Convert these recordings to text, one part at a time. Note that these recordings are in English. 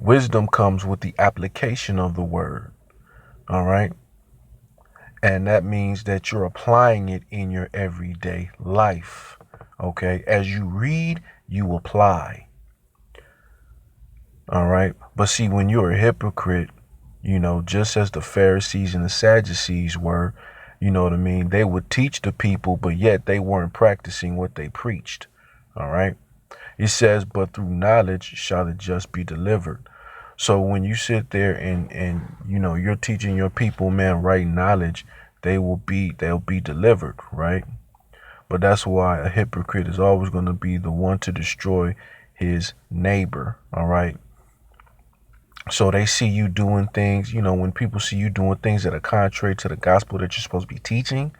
Wisdom comes with the application of the word. All right. And that means that you're applying it in your everyday life. Okay. As you read, you apply. All right. But see, when you're a hypocrite, just as the Pharisees and the Sadducees were, you know what I mean? They would teach the people, but yet they weren't practicing what they preached. All right. It says, but through knowledge shall the just be delivered. So when you sit there and you're teaching your people, man, right knowledge, they'll be delivered, right? But that's why a hypocrite is always going to be the one to destroy his neighbor, all right? So they see you doing things, when people see you doing things that are contrary to the gospel that you're supposed to be teaching,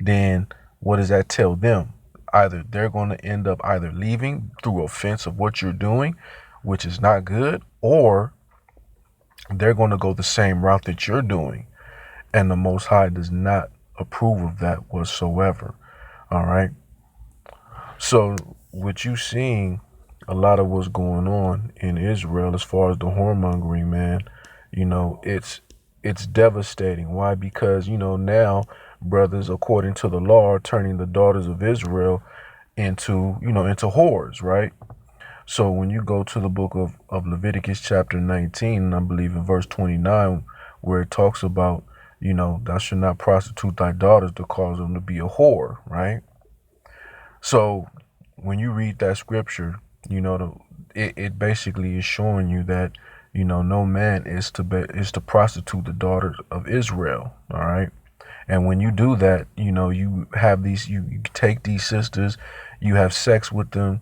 then what does that tell them? Either they're going to end up either leaving through offense of what you're doing, which is not good, or they're going to go the same route that you're doing. And the Most High does not approve of that whatsoever. All right. So, what you seeing a lot of what's going on in Israel as far as the whoremongering, man, it's devastating. Why? Because, now brothers, according to the law, are turning the daughters of Israel into whores, right? So when you go to the book of Leviticus chapter 19, I believe in verse 29, where it talks about, thou shalt not prostitute thy daughters to cause them to be a whore, right? So when you read that scripture, it basically is showing you that, no man is to prostitute the daughters of Israel, all right? And when you do that, you have you take these sisters, you have sex with them,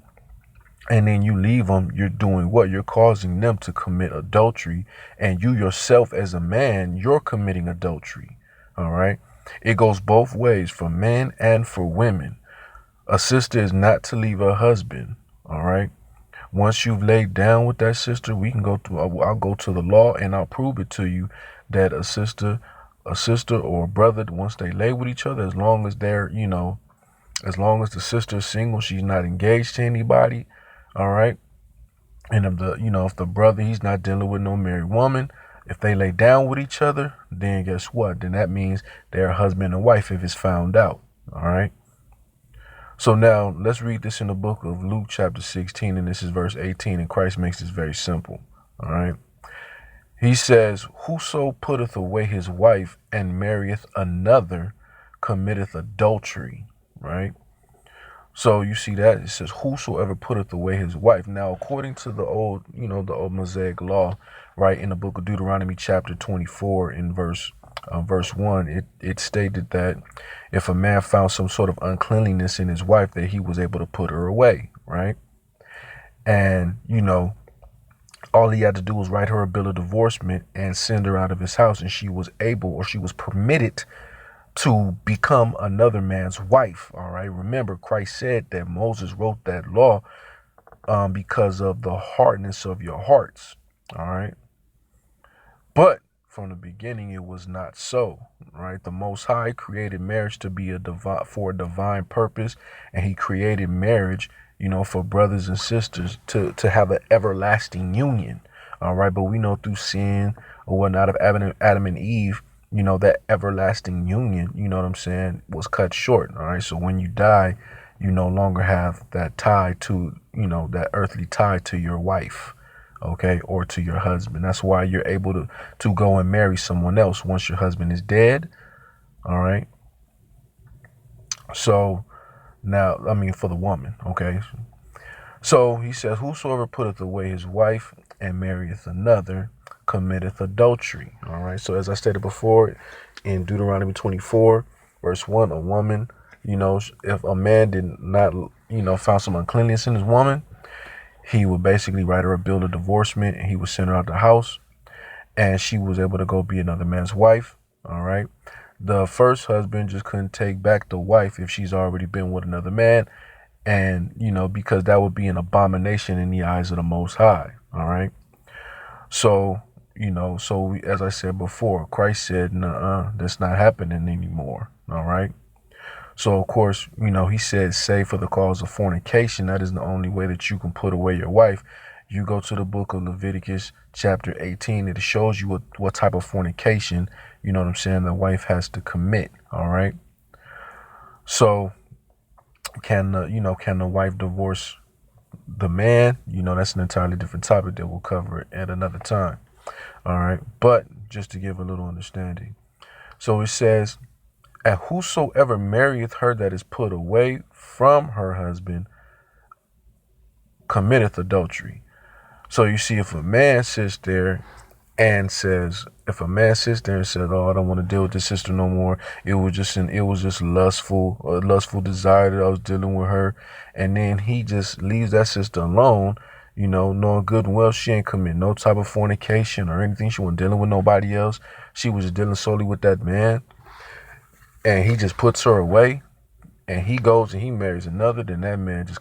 and then you leave them. You're doing what? You're causing them to commit adultery, and you yourself as a man, you're committing adultery. All right. It goes both ways for men and for women. A sister is not to leave her husband. All right. Once you've laid down with that sister, we can go through. I'll go to the law and I'll prove it to you that a sister or a brother, once they lay with each other, as long as they're, as long as the sister is single, she's not engaged to anybody. All right. And if the brother, he's not dealing with no married woman, if they lay down with each other, then guess what? Then that means they're husband and wife if it's found out. All right. So now let's read this in the book of Luke chapter 16, and this is verse 18, and Christ makes this very simple. All right. He says, whoso putteth away his wife and marrieth another committeth adultery. Right. So you see that it says, whosoever putteth away his wife. Now, according to the old Mosaic law, right, in the book of Deuteronomy chapter 24 in verse 1, it stated that if a man found some sort of uncleanliness in his wife, that he was able to put her away, right? And, all he had to do was write her a bill of divorcement and send her out of his house, and she was able, or she was permitted, to become another man's wife. All right. Remember, Christ said that Moses wrote that law because of the hardness of your hearts. All right. But from the beginning, it was not so. Right. The Most High created marriage to be for a divine purpose, and He created marriage, for brothers and sisters to have an everlasting union. All right. But we know through sin or whatnot of Adam and Eve, that everlasting union, you know what I'm saying, was cut short. All right. So when you die, you no longer have that tie to, that earthly tie to your wife. Okay. Or to your husband. That's why you're able to go and marry someone else once your husband is dead. All right. So now, for the woman. Okay. So he says, whosoever putteth away his wife and marrieth another committeth adultery. All right. So as I stated before, in Deuteronomy 24, verse 1, a woman, if a man did not, found some uncleanness in his woman, he would basically write her a bill of divorcement, and he would send her out the house, and she was able to go be another man's wife. All right. The first husband just couldn't take back the wife if she's already been with another man. And, because that would be an abomination in the eyes of the Most High. All right. So, as I said before, Christ said, nuh-uh, that's not happening anymore. All right. So, of course, He said, save for the cause of fornication. That is the only way that you can put away your wife. You go to the book of Leviticus chapter 18, it shows you what type of fornication, you know what I'm saying, the wife has to commit. All right. So can the wife divorce the man? That's an entirely different topic that we'll cover at another time. All right. But just to give a little understanding. So it says, and whosoever marrieth her that is put away from her husband committeth adultery. So you see, if a man sits there and says, oh, I don't want to deal with this sister no more. It was just lustful desire that I was dealing with her. And then he just leaves that sister alone, knowing good and well she ain't committing no type of fornication or anything. She wasn't dealing with nobody else. She was just dealing solely with that man. And he just puts her away and he goes and he marries another, then that man just